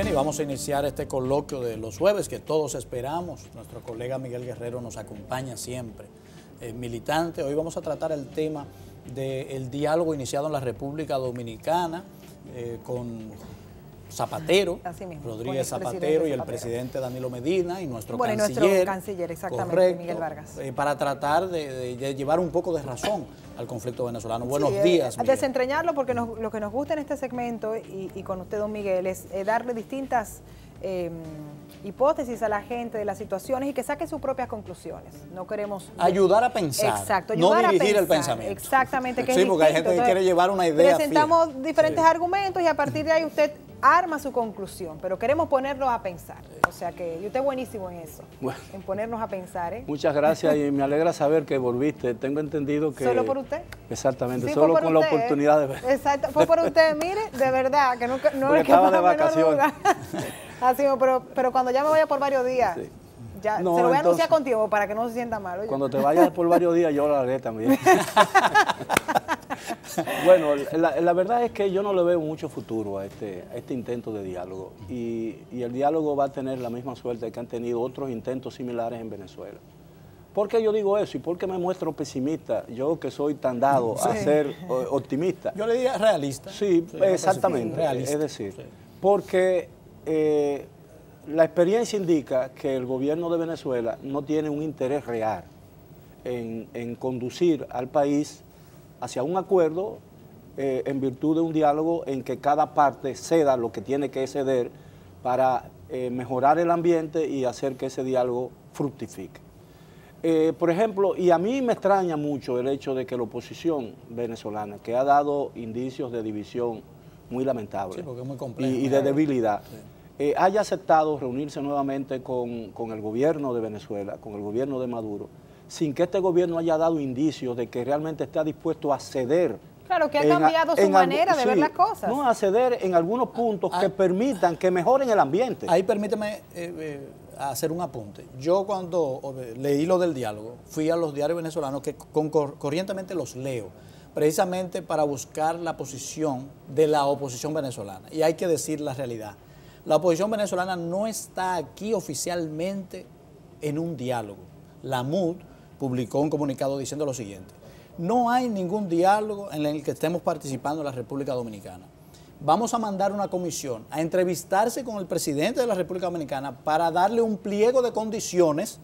Bien, y vamos a iniciar este coloquio de los jueves que todos esperamos. Nuestro colega Miguel Guerrero nos acompaña siempre, militante. Hoy vamos a tratar el tema del diálogo iniciado en la República Dominicana con Zapatero, Rodríguez Zapatero y el presidente Danilo Medina y nuestro canciller, exactamente, correcto, Miguel Vargas. Para tratar de llevar un poco de razón al conflicto venezolano. Buenos días, Miguel. Desentrañarlo, porque lo que nos gusta en este segmento y con usted, don Miguel, es darle distintas hipótesis a la gente de las situaciones y que saque sus propias conclusiones. No queremos ayudar a pensar, exacto, ayudar no dirigir el pensamiento. Exactamente, que sí, es porque hay gente que quiere llevar una idea. Presentamos diferentes argumentos y a partir de ahí usted arma su conclusión, pero queremos ponerlos a pensar. O sea que usted es buenísimo en eso, bueno, en ponernos a pensar. Muchas gracias y me alegra saber que volviste. Tengo entendido que... ¿Solo por usted? Exactamente, sí, solo con usted, la oportunidad de ver. Exacto, fue por usted, mire, de verdad, que no porque es que estaba de vacaciones. Así, pero cuando ya me vaya por varios días, sí. Ya, no, se lo voy a anunciar con tiempo para que no se sienta mal. Oye. Cuando te vayas por varios días yo lo haré también. Bueno, la verdad es que yo no le veo mucho futuro a este intento de diálogo y el diálogo va a tener la misma suerte que han tenido otros intentos similares en Venezuela. ¿Por qué yo digo eso y por qué me muestro pesimista? Yo que soy tan dado a ser optimista. Yo le diría realista. Sí, exactamente. Realista. Es decir, porque la experiencia indica que el gobierno de Venezuela no tiene un interés real en conducir al país hacia un acuerdo en virtud de un diálogo en que cada parte ceda lo que tiene que ceder para mejorar el ambiente y hacer que ese diálogo fructifique. Por ejemplo, y a mí me extraña mucho el hecho de que la oposición venezolana, que ha dado indicios de división muy lamentables, sí, porque es muy complejo, y de debilidad, sí, haya aceptado reunirse nuevamente con el gobierno de Venezuela, con el gobierno de Maduro, sin que este gobierno haya dado indicios de que realmente está dispuesto a ceder. Claro, que ha cambiado su manera de ver las cosas. No, a ceder en algunos puntos que permitan que mejoren el ambiente. Ahí permíteme hacer un apunte. Yo cuando leí lo del diálogo, fui a los diarios venezolanos que corrientemente los leo, precisamente para buscar la posición de la oposición venezolana. Y hay que decir la realidad. La oposición venezolana no está aquí oficialmente en un diálogo. La MUD publicó un comunicado diciendo lo siguiente: no hay ningún diálogo en el que estemos participando en la República Dominicana. Vamos a mandar una comisión a entrevistarse con el presidente de la República Dominicana para darle un pliego de condiciones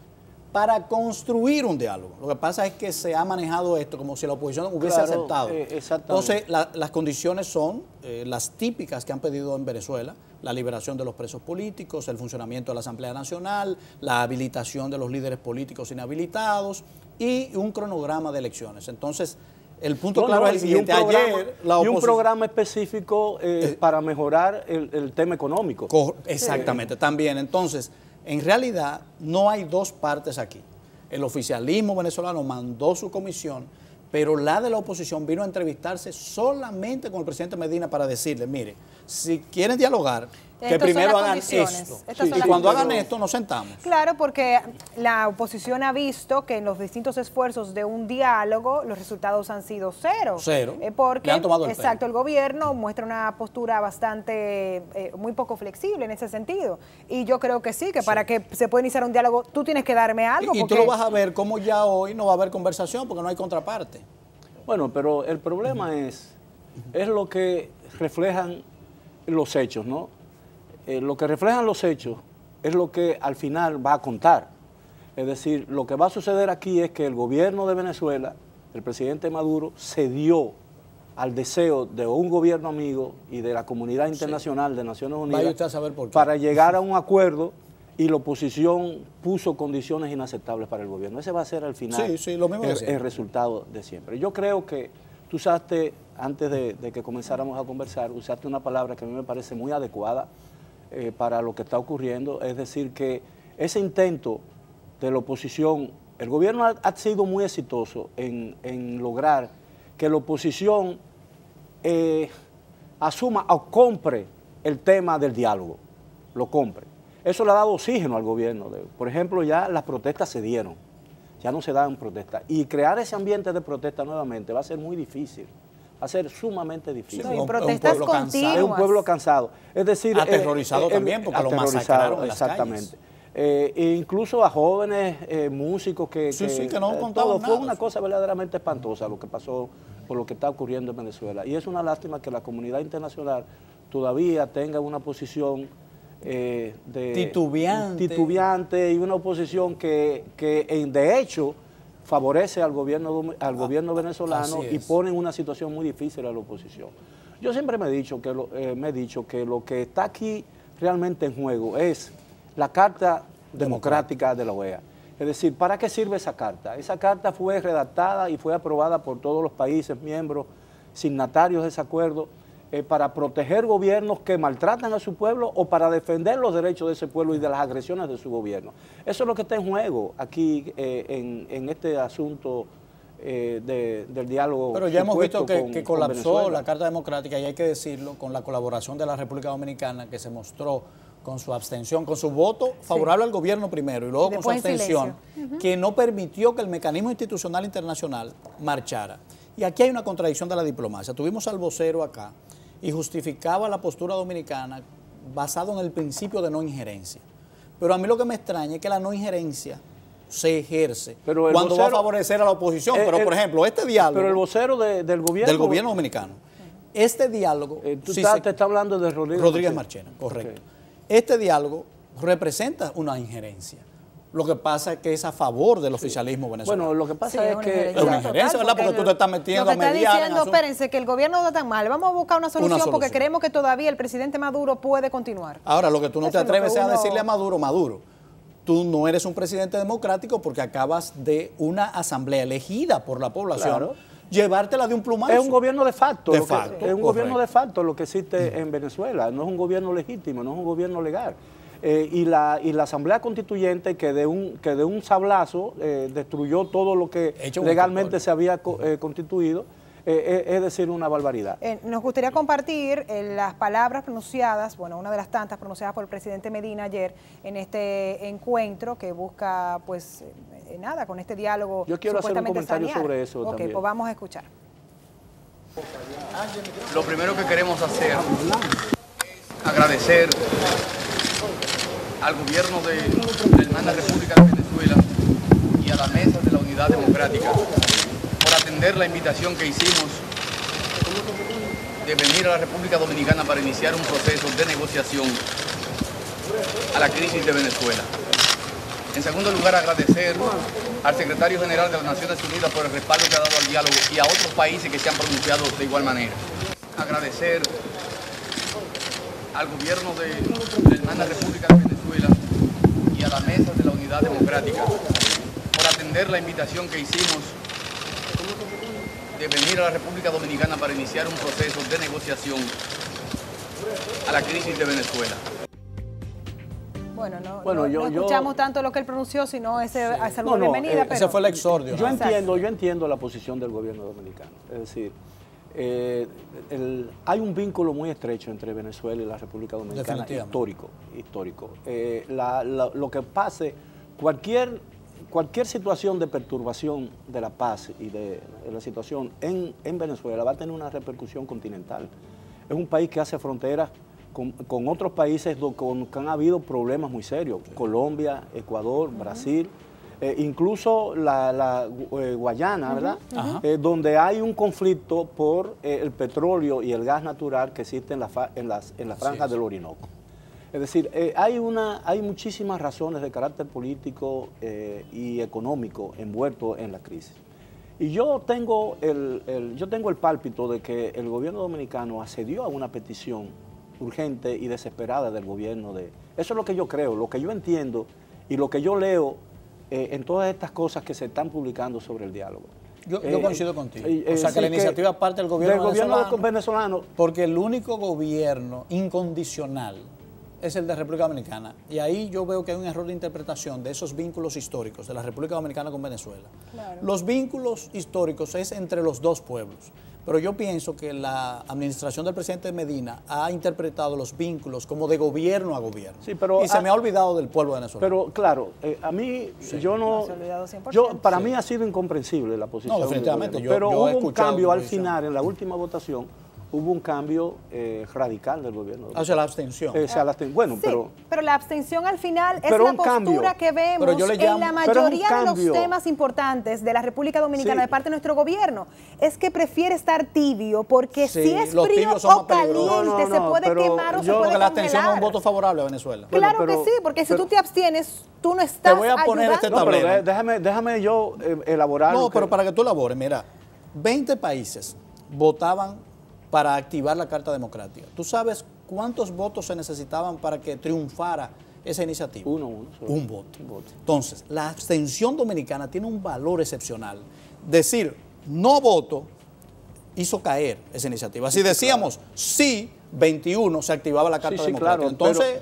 para construir un diálogo. Lo que pasa es que se ha manejado esto como si la oposición hubiese aceptado. Entonces, las condiciones son las típicas que han pedido en Venezuela: la liberación de los presos políticos, el funcionamiento de la Asamblea Nacional, la habilitación de los líderes políticos inhabilitados y un cronograma de elecciones. Entonces, el punto claro es el siguiente: ayer la oposición... Y un programa específico para mejorar el tema económico. Exactamente, también. Entonces, en realidad no hay dos partes aquí. El oficialismo venezolano mandó su comisión, pero la de la oposición vino a entrevistarse solamente con el presidente Medina para decirle: mire, si quieren dialogar, que primero hagan esto. Y cuando hagan esto, nos sentamos. Claro, porque la oposición ha visto que en los distintos esfuerzos de un diálogo los resultados han sido cero. Cero. Porque, le han tomado el exacto, pelo. El gobierno muestra una postura bastante, muy poco flexible en ese sentido. Y yo creo que sí, que para que se pueda iniciar un diálogo, tú tienes que darme algo. Y tú lo vas a ver como ya hoy no va a haber conversación porque no hay contraparte. Bueno, pero el problema es lo que reflejan los hechos, ¿no? Lo que reflejan los hechos es lo que al final va a contar. Es decir, lo que va a suceder aquí es que el gobierno de Venezuela, el presidente Maduro, cedió al deseo de un gobierno amigo y de la comunidad internacional de Naciones Unidas. Vaya usted a saber por qué. Para llegar a un acuerdo, y la oposición puso condiciones inaceptables para el gobierno. Ese va a ser al final lo mismo el resultado de siempre. Yo creo que tú usaste, antes de que comenzáramos a conversar, usaste una palabra que a mí me parece muy adecuada para lo que está ocurriendo, es decir, que ese intento de la oposición, el gobierno ha sido muy exitoso en lograr que la oposición asuma o compre el tema del diálogo, lo compre. Eso le ha dado oxígeno al gobierno. Por ejemplo, ya las protestas se dieron, ya no se dan protestas. Y crear ese ambiente de protesta nuevamente va a ser muy difícil. a ser sumamente difícil. No, y protestas continuas. Es un pueblo cansado. Es decir, aterrorizado también, porque lo masacraron en las exactamente. E incluso a jóvenes músicos que no contaban nada. Fue una cosa verdaderamente espantosa lo que pasó, por lo que está ocurriendo en Venezuela. Y es una lástima que la comunidad internacional todavía tenga una posición titubeante y una oposición que de hecho favorece al gobierno venezolano y pone en una situación muy difícil a la oposición. Yo siempre me he dicho que lo que está aquí realmente en juego es la Carta Democrática de la OEA. Es decir, ¿para qué sirve esa carta? Esa carta fue redactada y fue aprobada por todos los países miembros, signatarios de ese acuerdo, para proteger gobiernos que maltratan a su pueblo o para defender los derechos de ese pueblo y de las agresiones de su gobierno. Eso es lo que está en juego aquí en este asunto del diálogo. Pero ya hemos visto que colapsó la Carta Democrática, y hay que decirlo, con la colaboración de la República Dominicana, que se mostró con su abstención, con su voto favorable al gobierno primero y luego con su abstención, que no permitió que el mecanismo institucional internacional marchara. Y aquí hay una contradicción de la diplomacia. Tuvimos al vocero acá y justificaba la postura dominicana basado en el principio de no injerencia. Pero a mí lo que me extraña es que la no injerencia se ejerce cuando va a favorecer a la oposición. Pero, por ejemplo, este diálogo... Pero el vocero del gobierno dominicano. Este diálogo... te está hablando de Rodríguez Marchena, correcto. Okay. Este diálogo representa una injerencia. Lo que pasa es que es a favor del oficialismo venezolano. Bueno, lo que pasa es que... Es una injerencia, ¿verdad? Porque tú te estás metiendo a mediar. Lo que está diciendo, espérense, que el gobierno no está tan mal. Vamos a buscar una solución porque creemos que todavía el presidente Maduro puede continuar. Ahora, lo que tú no te atreves a decirle a Maduro, tú no eres un presidente democrático porque acabas de una asamblea elegida por la población, llevártela de un plumazo. Es un gobierno de facto. Es un gobierno de facto lo que existe en Venezuela. No es un gobierno legítimo, no es un gobierno legal. Y la Asamblea Constituyente que de un sablazo destruyó todo lo que legalmente se había constituido, es decir, una barbaridad. Nos gustaría compartir las palabras pronunciadas, bueno, una de las tantas pronunciadas por el presidente Medina ayer en este encuentro que busca, pues, nada, con este diálogo. Yo quiero hacer un comentario sobre eso también. Pues vamos a escuchar. Lo primero que queremos hacer es agradecer al gobierno de la hermana República de Venezuela y a la Mesa de la Unidad Democrática por atender la invitación que hicimos de venir a la República Dominicana para iniciar un proceso de negociación a la crisis de Venezuela. En segundo lugar, agradecer al secretario general de las Naciones Unidas por el respaldo que ha dado al diálogo y a otros países que se han pronunciado de igual manera. Agradecer al gobierno de la hermana República de Venezuela y a la Mesa de la Unidad Democrática por atender la invitación que hicimos de venir a la República Dominicana para iniciar un proceso de negociación a la crisis de Venezuela. Bueno, no escuchamos tanto lo que él pronunció, sino esa bienvenida. Ese fue el exordio. Yo entiendo la posición del gobierno dominicano. Es decir, hay un vínculo muy estrecho entre Venezuela y la República Dominicana, histórico. Lo que pase, cualquier situación de perturbación de la paz y de la situación en Venezuela va a tener una repercusión continental. Es un país que hace fronteras con otros países que han habido problemas muy serios, Colombia, Ecuador, Brasil, incluso la Guayana, ¿verdad? Donde hay un conflicto por el petróleo y el gas natural que existe en la franja del Orinoco. Es decir, hay muchísimas razones de carácter político y económico envueltos en la crisis. Y yo tengo el pálpito de que el gobierno dominicano accedió a una petición urgente y desesperada del gobierno Eso es lo que yo creo, lo que yo entiendo y lo que yo leo en todas estas cosas que se están publicando sobre el diálogo. Yo coincido contigo. O sea, que la iniciativa parte del gobierno venezolano, porque el único gobierno incondicional es el de República Dominicana. Y ahí yo veo que hay un error de interpretación de esos vínculos históricos de la República Dominicana con Venezuela. Claro. Los vínculos históricos es entre los dos pueblos, Pero yo pienso que la administración del presidente Medina ha interpretado los vínculos como de gobierno a gobierno. Sí, pero, y se me ha olvidado del pueblo venezolano. Pero claro, a mí yo no... Para mí ha sido incomprensible la posición. No, definitivamente. Pero hubo un cambio al final, en la última votación, hubo un cambio radical del gobierno. O sea, la abstención. Bueno, sí, pero la abstención al final es la postura que vemos en la mayoría de los temas importantes de la República Dominicana de parte de nuestro gobierno. Es que prefiere estar tibio porque si es frío o caliente se puede quemar o se puede congelar. La abstención es un voto favorable a Venezuela. Claro que sí, porque si tú te abstienes, tú no estás Te voy a poner este tablero. Déjame yo elaborar. No, pero para que tú elabores, mira, 20 países votaban para activar la Carta Democrática. ¿Tú sabes cuántos votos se necesitaban para que triunfara esa iniciativa? Un voto. Entonces, la abstención dominicana tiene un valor excepcional. Decir no voto hizo caer esa iniciativa. Si decíamos sí, 21, se activaba la Carta Democrática. Claro, entonces,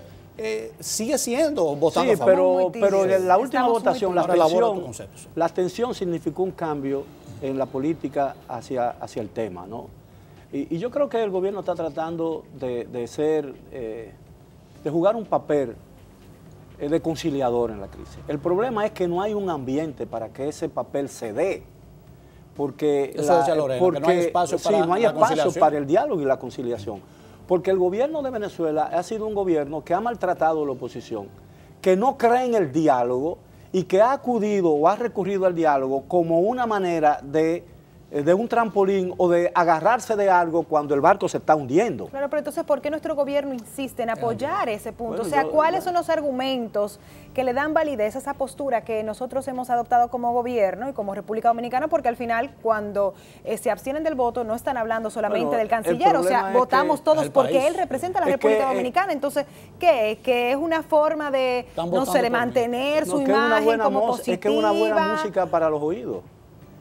sigue siendo votando a favor. Pero en la última votación, la abstención significó un cambio en la política hacia el tema, ¿no? Y yo creo que el gobierno está tratando de jugar un papel de conciliador en la crisis. El problema es que no hay un ambiente para que ese papel se dé. Porque no hay espacio para el diálogo y la conciliación. Porque el gobierno de Venezuela ha sido un gobierno que ha maltratado a la oposición, que no cree en el diálogo y que ha acudido o ha recurrido al diálogo como una manera de un trampolín o de agarrarse de algo cuando el barco se está hundiendo. Claro, pero entonces, ¿por qué nuestro gobierno insiste en apoyar ese punto? Bueno, o sea, ¿cuáles son los argumentos que le dan validez a esa postura que nosotros hemos adoptado como gobierno y como República Dominicana? Porque al final, cuando se abstienen del voto, no están hablando solamente del canciller, o sea, votamos todos porque él representa a la República Dominicana. Entonces, ¿qué? Que es una forma de, no sé, de mantener su imagen como positiva. Es que es una buena música para los oídos,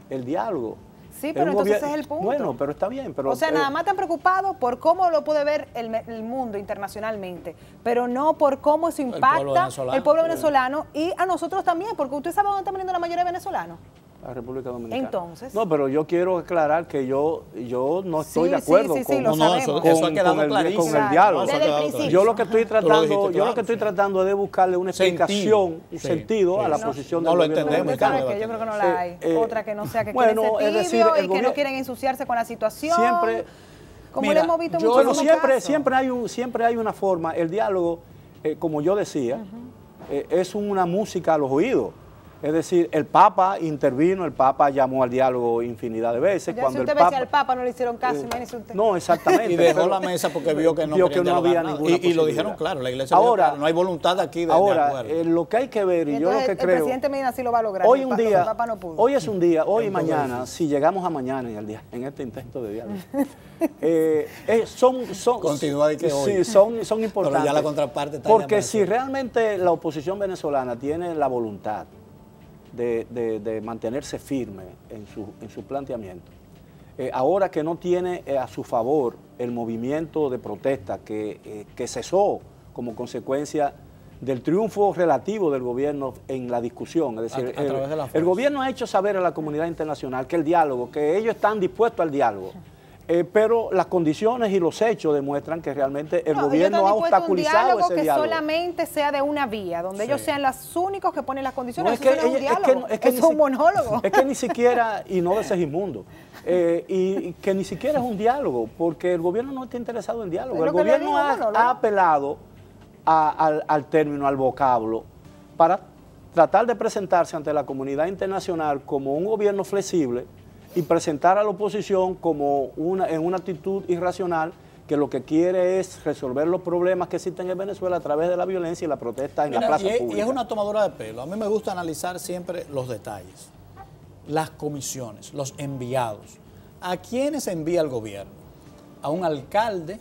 el diálogo. Sí, pero entonces ese es el punto. Bueno, pero está bien. Pero, o sea, nada más están preocupados por cómo lo puede ver el mundo internacionalmente, pero no por cómo eso impacta el pueblo venezolano y a nosotros también, porque usted sabe dónde están viniendo la mayoría de venezolanos. La República Dominicana. Entonces. No, pero yo quiero aclarar que yo no estoy de acuerdo con el diálogo. Yo lo que estoy tratando es de buscarle una explicación, un sentido a la posición del gobierno dominicano. Yo creo que no la hay. Otra que no sea que quieren ser tibio y que no quieren ensuciarse con la situación. Siempre, como le hemos visto en siempre hay una forma. El diálogo, como yo decía, es una música a los oídos. Es decir, el Papa intervino, el Papa llamó al diálogo infinidad de veces. Ya cuando si usted ve si al Papa no le hicieron caso, imagínese usted. No, exactamente. Y dejó la mesa porque vio que no había ninguna y lo dijeron claro, la iglesia dijo, claro, no hay voluntad aquí de acuerdo. Lo que hay que ver, y yo lo que creo... El presidente Medina sí lo va a lograr, hoy es un día, hoy y mañana, si llegamos a mañana en este intento de diálogo, Continúa de que hoy. Sí, son importantes. Pero ya la contraparte está porque si realmente la oposición venezolana tiene la voluntad de mantenerse firme en su planteamiento, ahora que no tiene a su favor el movimiento de protesta que cesó como consecuencia del triunfo relativo del gobierno en la discusión, es decir, el gobierno ha hecho saber a la comunidad internacional que el diálogo, que ellos están dispuestos al diálogo, pero las condiciones y los hechos demuestran que realmente el gobierno ha obstaculizado ese diálogo. Que solamente sea de una vía, donde ellos sean los únicos que ponen las condiciones. Eso no es un diálogo, es un monólogo. Es que ni siquiera, y no de Segismundo, y que ni siquiera es un diálogo, porque el gobierno no está interesado en diálogo. El gobierno ha apelado al término, al vocablo, para tratar de presentarse ante la comunidad internacional como un gobierno flexible y presentar a la oposición como en una actitud irracional que lo que quiere es resolver los problemas que existen en Venezuela a través de la violencia y la protesta en la plaza pública. Y es una tomadura de pelo. A mí me gusta analizar siempre los detalles, las comisiones, los enviados. ¿A quiénes envía el gobierno? A un alcalde,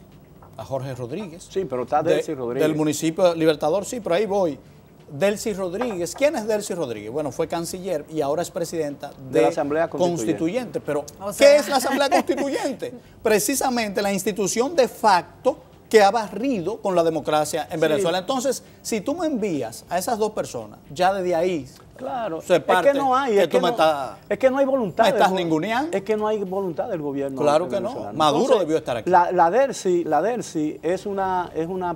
a Jorge Rodríguez. Sí, pero está Delcy Rodríguez. Del municipio Libertador, sí, pero ahí voy. Delcy Rodríguez. ¿Quién es Delcy Rodríguez? Bueno, fue canciller y ahora es presidenta de la Asamblea Constituyente. Pero, ¿qué es la Asamblea Constituyente? Precisamente la institución de facto que ha barrido con la democracia en Venezuela. Entonces, si tú me envías a esas dos personas, ya desde ahí... Claro, se parte es que no hay, es que no hay voluntad. ¿Me estás ninguneando? Es que no hay voluntad del gobierno. Claro que no. Maduro entonces, debió estar aquí. La DERCI es una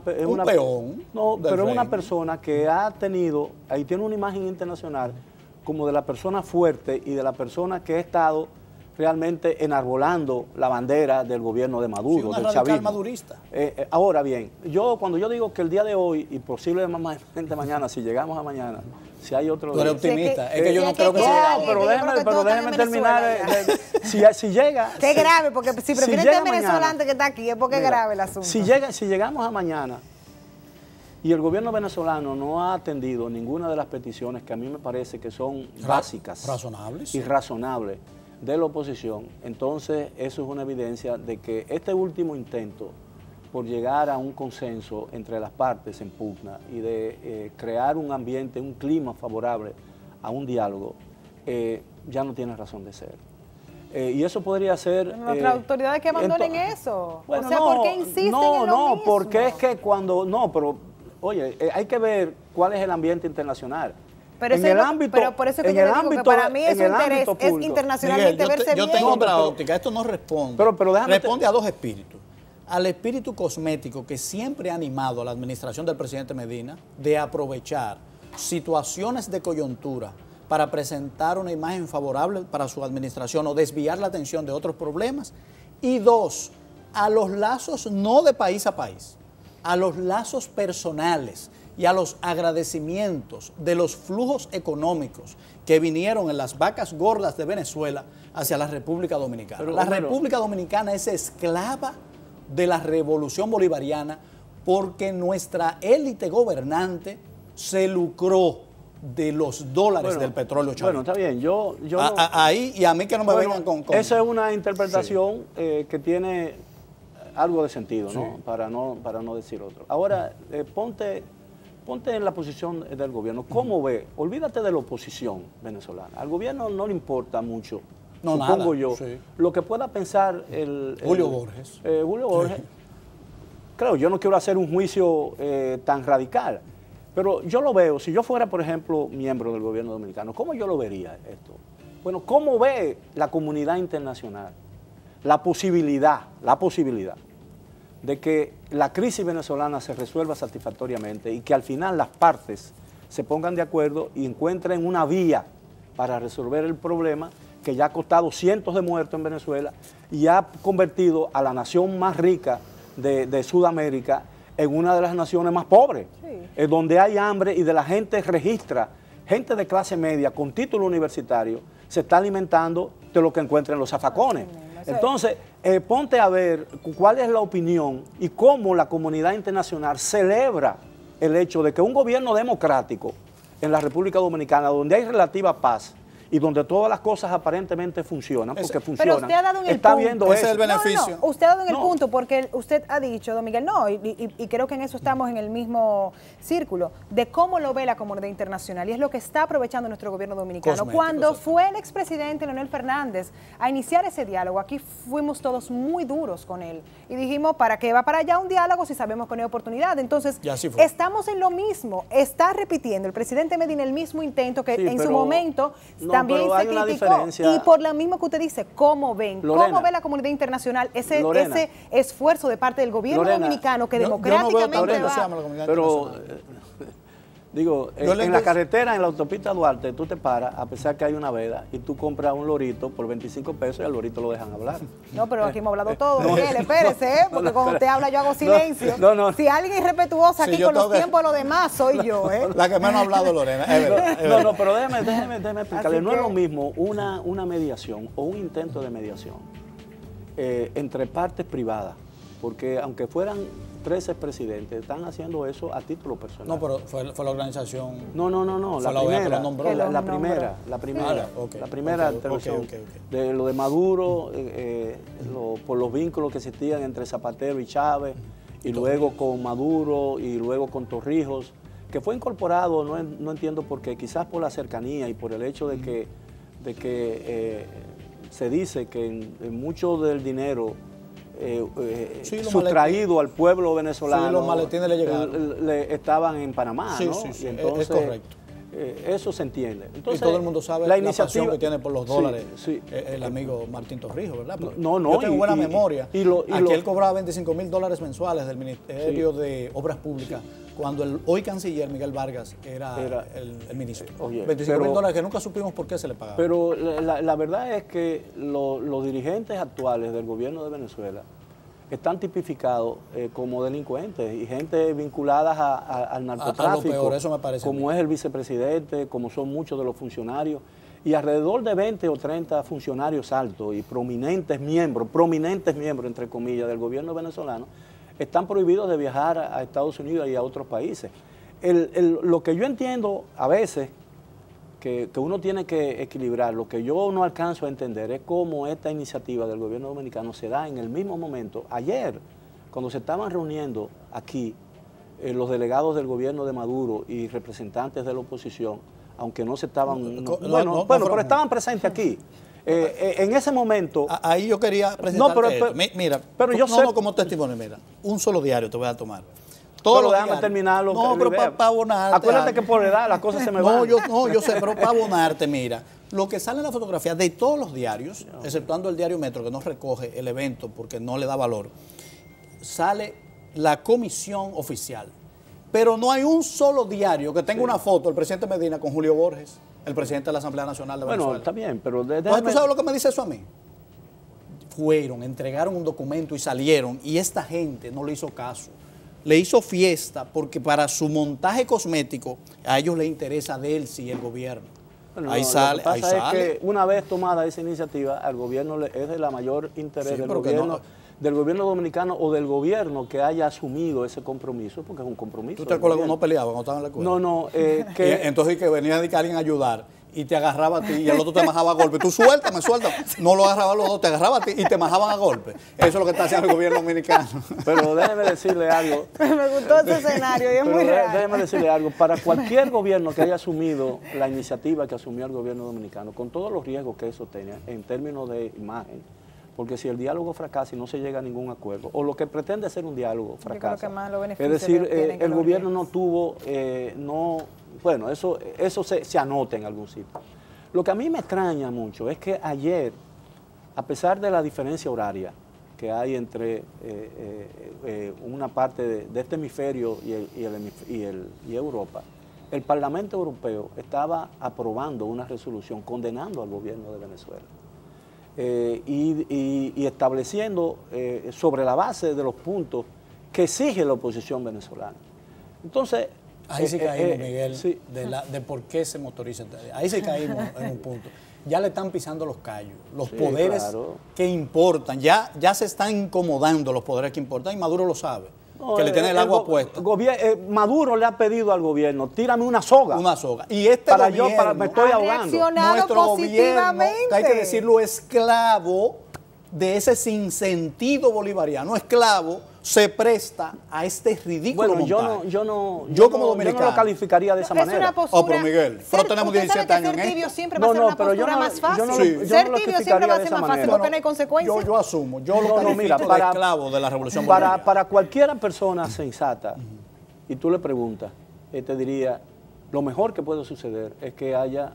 peón. No, pero es una persona que ha tenido, ahí tiene una imagen internacional como de la persona fuerte y de la persona que ha estado realmente enarbolando la bandera del gobierno de Maduro, del chavismo. Madurista. Ahora bien, cuando yo digo que el día de hoy y posiblemente mañana, si llegamos a mañana, si hay otro... Tú eres optimista, es que yo no creo que sea... pero déjeme terminar, si llega... Qué grave, porque si prefieren estar Venezuela antes que está aquí, es porque es grave el asunto. Si llegamos a mañana y el gobierno venezolano no ha atendido ninguna de las peticiones que a mí me parece que son básicas razonables y razonables de la oposición, entonces eso es una evidencia de que este último intento por llegar a un consenso entre las partes en pugna y de crear un ambiente, un clima favorable a un diálogo, ya no tiene razón de ser. Y eso podría ser... Nuestras autoridades que abandonen eso. Bueno, o sea, ¿por qué insisten en lo mismo? Porque es que cuando... No, pero, oye, hay que ver cuál es el ambiente internacional. Pero, pero por eso es que yo digo que para mí es un interés es internacionalmente Miguel, verse bien. Yo tengo otra óptica, esto no responde. Responde a dos espíritus. Al espíritu cosmético que siempre ha animado a la administración del presidente Medina de aprovechar situaciones de coyuntura para presentar una imagen favorable para su administración o desviar la atención de otros problemas. Y dos, a los lazos no de país a país, a los lazos personales y a los agradecimientos de los flujos económicos que vinieron en las vacas gordas de Venezuela hacia la República Dominicana. La República Dominicana es esclava de la revolución bolivariana porque nuestra élite gobernante se lucró de los dólares del petróleo chavista. Bueno, está bien, yo ahí, y a mí que no me vengan con... Esa es una interpretación que tiene algo de sentido, ¿no? Sí. Para no decir otro. Ahora, ponte en la posición del gobierno. ¿Cómo ve? Olvídate de la oposición venezolana. Al gobierno no le importa mucho, supongo yo, lo que pueda pensar Julio Borges. Julio Borges. Claro, yo no quiero hacer un juicio tan radical, pero yo lo veo, si yo fuera, por ejemplo, miembro del gobierno dominicano, ¿cómo yo lo vería esto? Bueno, ¿cómo ve la comunidad internacional la posibilidad de que la crisis venezolana se resuelva satisfactoriamente y que al final las partes se pongan de acuerdo y encuentren una vía para resolver el problema que ya ha costado cientos de muertos en Venezuela y ha convertido a la nación más rica de Sudamérica en una de las naciones más pobres, donde hay hambre y de la gente registra, gente de clase media con título universitario, se está alimentando de lo que encuentra en los zafacones. Entonces, ponte a ver cuál es la opinión y cómo la comunidad internacional celebra el hecho de que un gobierno democrático en la República Dominicana, donde hay relativa paz y donde todas las cosas aparentemente funcionan, porque funcionan, pero usted ha dado en el está punto. viendo ese es el beneficio. No, usted ha dado en el punto, porque usted ha dicho, don Miguel, no, y creo que en eso estamos en el mismo círculo, de cómo lo ve la comunidad internacional, y es lo que está aprovechando nuestro gobierno dominicano. Cuando fue el expresidente Leonel Fernández a iniciar ese diálogo, aquí fuimos todos muy duros con él, y dijimos, ¿para qué va para allá un diálogo si sabemos que no hay oportunidad? Entonces, estamos en lo mismo, está repitiendo el presidente Medina el mismo intento que en su momento... También se criticó, y por lo mismo que usted dice, ¿cómo ven? Lorena, ¿Cómo ve la comunidad internacional ese esfuerzo de parte del gobierno dominicano que democráticamente pero digo, en la carretera, en la autopista Duarte, tú te paras, a pesar que hay una veda, y tú compras un lorito por 25 pesos y al lorito lo dejan hablar. No, pero aquí hemos hablado todo, Miguel, espérese, porque cuando usted habla yo hago silencio. Si alguien es irrespetuosa aquí con los tiempos de los demás, soy yo, ¿eh? La que menos ha hablado, Lorena. No, pero déjeme explicarle. No es lo mismo una mediación o un intento de mediación entre partes privadas, porque aunque fueran 13 presidentes, están haciendo eso a título personal. No, pero fue la organización... No, la primera intervención de lo de Maduro, por los vínculos que existían entre Zapatero y Chávez, y luego con Maduro, y luego con Torrijos, que fue incorporado, no entiendo por qué, quizás por la cercanía y por el hecho de que se dice que en mucho del dinero sustraído al pueblo venezolano. Sí, los maletines le llegaron. Estaban en Panamá, sí, ¿no? Sí, sí, y entonces, es correcto. Eso se entiende. Entonces, y todo el mundo sabe la pasión que tiene por los dólares el amigo Martín Torrijos, ¿verdad? No, yo tengo buena memoria. Aquí él cobraba $25,000 mensuales del Ministerio de Obras Públicas cuando el hoy canciller Miguel Vargas era el ministro. Oye, $25,000 que nunca supimos por qué se le pagaba. Pero la verdad es que los dirigentes actuales del gobierno de Venezuela están tipificados como delincuentes y gente vinculada al narcotráfico, peor, eso me parece como es el vicepresidente, como son muchos de los funcionarios, y alrededor de 20 o 30 funcionarios altos y prominentes miembros, entre comillas, del gobierno venezolano, están prohibidos de viajar a Estados Unidos y a otros países. Lo que yo entiendo a veces, que uno tiene que equilibrar, lo que yo no alcanzo a entender es cómo esta iniciativa del gobierno dominicano se da en el mismo momento. Ayer, cuando se estaban reuniendo aquí los delegados del gobierno de Maduro y representantes de la oposición, aunque no se estaban... pero estaban presentes aquí. En ese momento... Ahí yo quería presentarte mira, pero yo sé, como testimonio, mira, un solo diario te voy a tomar. Pero déjame terminarlo. No, pero para abonarte. Acuérdate que por edad las cosas se me van. Yo sé, pero para abonarte, mira, lo que sale en la fotografía de todos los diarios, exceptuando el diario Metro, que no recoge el evento porque no le da valor, sale la comisión oficial. Pero no hay un solo diario que tenga una foto del presidente Medina con Julio Borges, el presidente de la Asamblea Nacional de Venezuela. Bueno, está bien, pero... Entonces, ¿tú sabes lo que me dice eso a mí? Fueron, entregaron un documento y salieron, y esta gente no le hizo caso. Le hizo fiesta porque para su montaje cosmético a ellos les interesa Delcy y el gobierno. Bueno, ahí sale. Lo que pasa es que una vez tomada esa iniciativa, al gobierno es de la mayor interés del gobierno dominicano o del gobierno que haya asumido ese compromiso, porque es un compromiso. ¿Tú te acuerdas cuando no peleaban, cuando estaban en la escuela? No, entonces que venía alguien a ayudar y te agarraba a ti y el otro te majaba a golpe. Tú suéltame. No lo agarraba a los dos, te agarraba a ti y te majaban a golpe. Eso es lo que está haciendo el gobierno dominicano. Pero déjeme decirle algo. Me gustó ese escenario y es muy real. Déjeme decirle algo. Para cualquier gobierno que haya asumido la iniciativa que asumió el gobierno dominicano, con todos los riesgos que eso tenía en términos de imagen, porque si el diálogo fracasa y no se llega a ningún acuerdo, o lo que pretende ser un diálogo fracasa, yo creo que más lo es decir, el gobierno no tuvo, bueno, eso se anota en algún sitio. Lo que a mí me extraña mucho es que ayer, a pesar de la diferencia horaria que hay entre una parte de este hemisferio y Europa, el Parlamento Europeo estaba aprobando una resolución condenando al gobierno de Venezuela. Y estableciendo sobre la base de los puntos que exige la oposición venezolana. Entonces... Ahí sí caímos, Miguel, sí. de por qué se motoriza. Ahí sí caímos en un punto. Ya le están pisando los callos, los poderes que importan. Ya se están incomodando los poderes que importan y Maduro lo sabe. Que le tiene el agua puesta. Maduro le ha pedido al gobierno, tírame una soga. Una soga. Y este gobierno me estoy ahogando. Nuestro gobierno, hay que decirlo, esclavo de ese sinsentido bolivariano, esclavo, se presta a este ridículo montaje. Yo como dominicano, yo no lo calificaría de esa manera. Pero Miguel, pero tenemos 17 años en esto. Ser tibio siempre va a ser una postura más fácil. Ser tibio siempre va a ser más fácil porque no hay consecuencias. Yo asumo, yo lo califico de esclavo de la revolución bolivariana. Para cualquier persona sensata, y tú le preguntas, te diría, lo mejor que puede suceder es que haya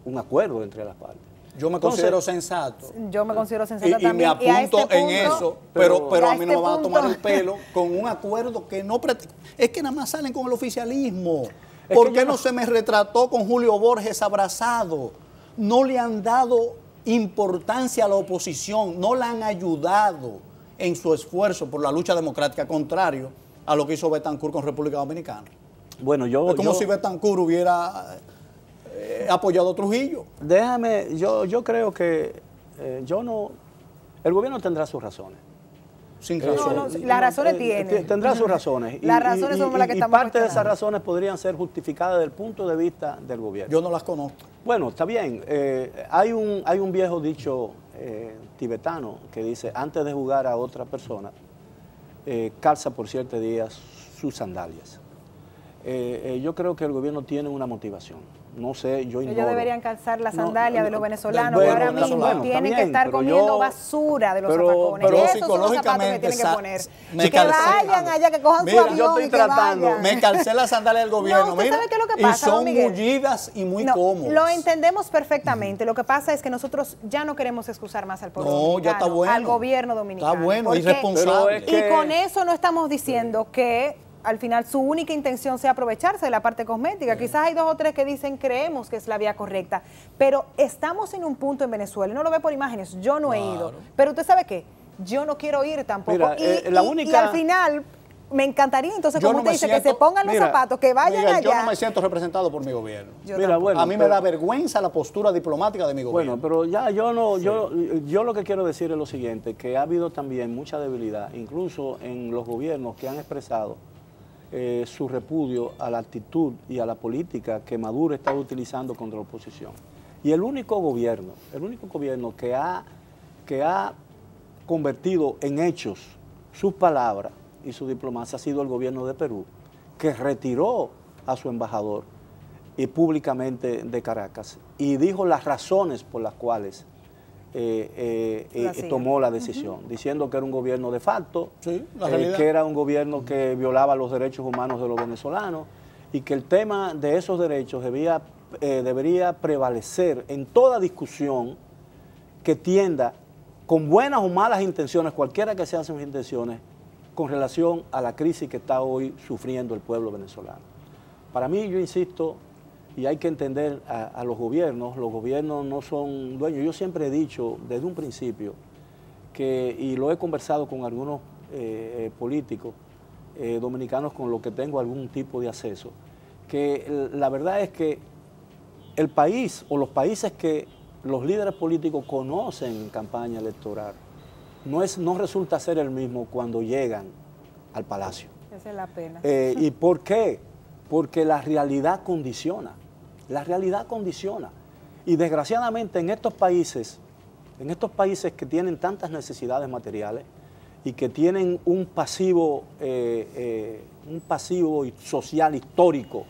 un acuerdo entre las partes. Yo me considero sensato. Yo me considero sensata también. Y me apunto en eso, pero a mí no me van a tomar el pelo con un acuerdo que no... Es que nada más salen con el oficialismo. ¿Por qué no se me retrató con Julio Borges abrazado? No le han dado importancia a la oposición, no la han ayudado en su esfuerzo por la lucha democrática, contrario a lo que hizo Betancourt con República Dominicana. Bueno, es como si Betancourt hubiera... apoyado a Trujillo. Yo creo que el gobierno tendrá sus razones. Sin razón. Las razones tiene. Tendrá sus razones. Las razones son las que estamos parte de esas razones podrían ser justificadas desde el punto de vista del gobierno. Yo no las conozco. Bueno, está bien. Hay un viejo dicho tibetano que dice, antes de jugar a otra persona, calza por 7 días sus sandalias. Yo creo que el gobierno tiene una motivación. no sé, yo ignoro. Ellos deberían calzar la sandalia de los venezolanos, bueno, que ahora mismo bueno, tienen que estar comiendo basura de los zapacones. Pero esos son los zapatos que tienen que poner. Que vayan allá, que cojan su avión yo estoy tratando, me calcé la sandalia del gobierno, ¿usted sabe qué es lo que pasa, y son don Miguel? mullidas y muy cómodas. Lo entendemos perfectamente. Lo que pasa es que nosotros ya no queremos excusar más al pueblo dominicano, ya está bueno. al gobierno dominicano. Está bueno, irresponsable. Y con eso no estamos diciendo que al final su única intención sea aprovecharse de la parte cosmética. Quizás hay 2 o 3 que dicen creemos que es la vía correcta, pero estamos en un punto en Venezuela, no lo ve por imágenes, yo no he ido, pero usted sabe qué, yo no quiero ir tampoco. Mira, y al final me encantaría entonces, como usted dice, que se pongan los zapatos, que vayan allá. Yo no me siento representado por mi gobierno. Bueno, a mí me da vergüenza la postura diplomática de mi gobierno. Bueno, pero ya yo lo que quiero decir es lo siguiente, que ha habido también mucha debilidad, incluso en los gobiernos que han expresado su repudio a la actitud y a la política que Maduro está utilizando contra la oposición. Y el único gobierno que ha convertido en hechos sus palabras y su diplomacia ha sido el gobierno de Perú, que retiró a su embajador públicamente de Caracas y dijo las razones por las cuales tomó la decisión, diciendo que era un gobierno de facto, que era un gobierno que violaba los derechos humanos de los venezolanos y que el tema de esos derechos debería prevalecer en toda discusión que tienda, con buenas o malas intenciones, cualquiera que sean sus intenciones, con relación a la crisis que está hoy sufriendo el pueblo venezolano. Para mí, yo insisto, y hay que entender a los gobiernos no son dueños. Yo siempre he dicho desde un principio, y lo he conversado con algunos políticos dominicanos con los que tengo algún tipo de acceso, que la verdad es que el país o los países que los líderes políticos conocen en campaña electoral no resulta ser el mismo cuando llegan al palacio. Esa es la pena. ¿Y por qué? Porque la realidad condiciona. La realidad condiciona. Y desgraciadamente en estos países que tienen tantas necesidades materiales y que tienen un pasivo social histórico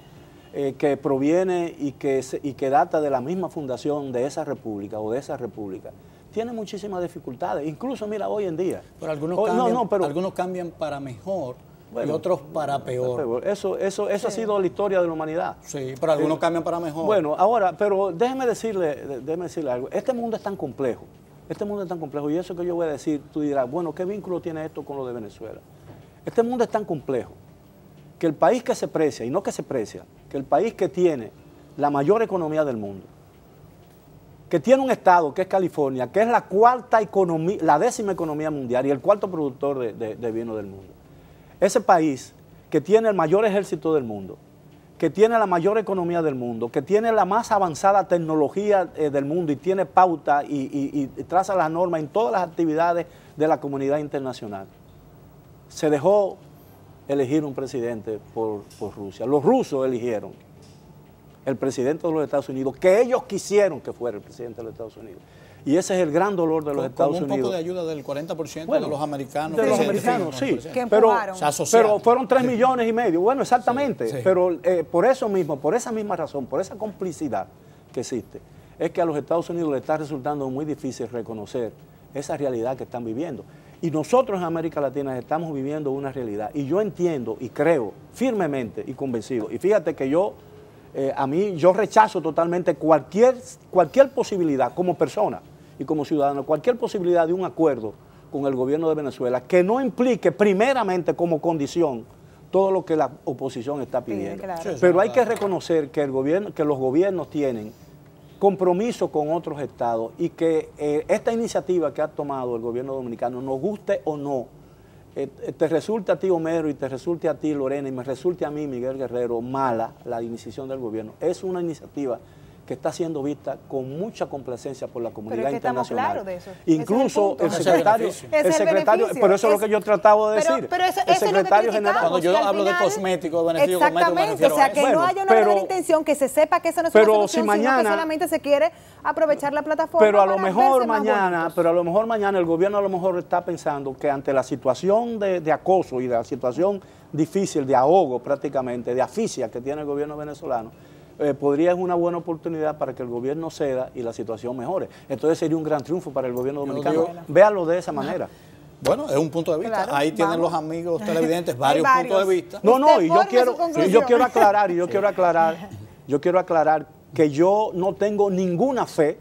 que proviene y que data de la misma fundación de esa república o de esa república, tiene muchísimas dificultades. Incluso, mira, hoy en día. Pero algunos cambian para mejor. Bueno, y otros para peor. Eso ha sido la historia de la humanidad. Sí, pero algunos cambian para mejor. Bueno, ahora, pero déjeme decirle algo. Este mundo es tan complejo, y eso que yo voy a decir, tú dirás, bueno, ¿qué vínculo tiene esto con lo de Venezuela? Este mundo es tan complejo que el país que se precia, y no que se precia, que el país que tiene la mayor economía del mundo, que tiene un estado que es California, que es la 10ª economía mundial y el 4º productor de vino del mundo. Ese país que tiene el mayor ejército del mundo, que tiene la mayor economía del mundo, que tiene la más avanzada tecnología del mundo y tiene pauta y traza las normas en todas las actividades de la comunidad internacional, se dejó elegir un presidente por Rusia. Los rusos eligieron el presidente de los Estados Unidos, que ellos quisieron que fuera el presidente de los Estados Unidos. Y ese es el gran dolor de los Estados Unidos. Un poco de ayuda del 40% bueno, de los americanos. De los americanos, sí. Pero fueron 3,5 millones. Bueno, exactamente. Sí. Pero por esa misma razón, por esa complicidad que existe, es que a los Estados Unidos le está resultando muy difícil reconocer esa realidad que están viviendo. Y nosotros en América Latina estamos viviendo una realidad. Y yo entiendo y creo firmemente y convencido. Y fíjate que yo rechazo totalmente cualquier posibilidad como persona y como ciudadano, cualquier posibilidad de un acuerdo con el gobierno de Venezuela que no implique primeramente como condición todo lo que la oposición está pidiendo. Sí, claro. Pero hay que reconocer que los gobiernos tienen compromiso con otros estados y que esta iniciativa que ha tomado el gobierno dominicano, nos guste o no, te resulte a ti, Homero, y te resulte a ti, Lorena, y me resulte a mí, Miguel Guerrero, mala la iniciación del gobierno. Es una iniciativa que está siendo vista con mucha complacencia por la comunidad internacional. Claro de eso. Incluso el secretario, pero eso es lo que yo trataba de decir. Pero el secretario general. Cuando yo hablo de cosméticos, beneficio cosmético, me refiero o sea, que no haya una verdadera intención, que se sepa que esa no es una solución, sino que solamente se quiere aprovechar la plataforma. Pero a lo mejor mañana, el gobierno a lo mejor está pensando que ante la situación de acoso y de la situación difícil de ahogo prácticamente, de asfixia que tiene el gobierno venezolano, podría ser una buena oportunidad para que el gobierno ceda y la situación mejore. Entonces sería un gran triunfo para el gobierno dominicano. Véalo de esa manera. Bueno, es un punto de vista. Claro, ahí tienen los amigos televidentes varios puntos de vista. No, y yo quiero aclarar que yo no tengo ninguna fe,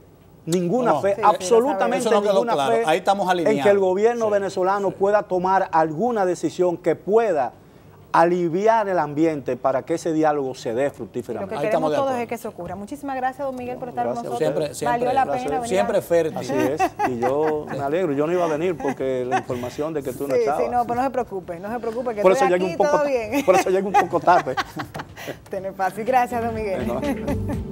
absolutamente ninguna fe ahí estamos en que el gobierno venezolano pueda tomar alguna decisión que pueda aliviar el ambiente para que ese diálogo se dé fructíferamente. Lo que queremos todos es que eso ocurra. Muchísimas gracias, don Miguel, por estar con nosotros. Siempre, valió la pena venir. Siempre fértil. Así es, y yo me alegro. Yo no iba a venir porque la información de que tú no estabas. Sí, no, pero no se preocupe, que por estoy eso aquí, todo bien. Por eso llegué un poco tarde. Tener paz. Y gracias, don Miguel.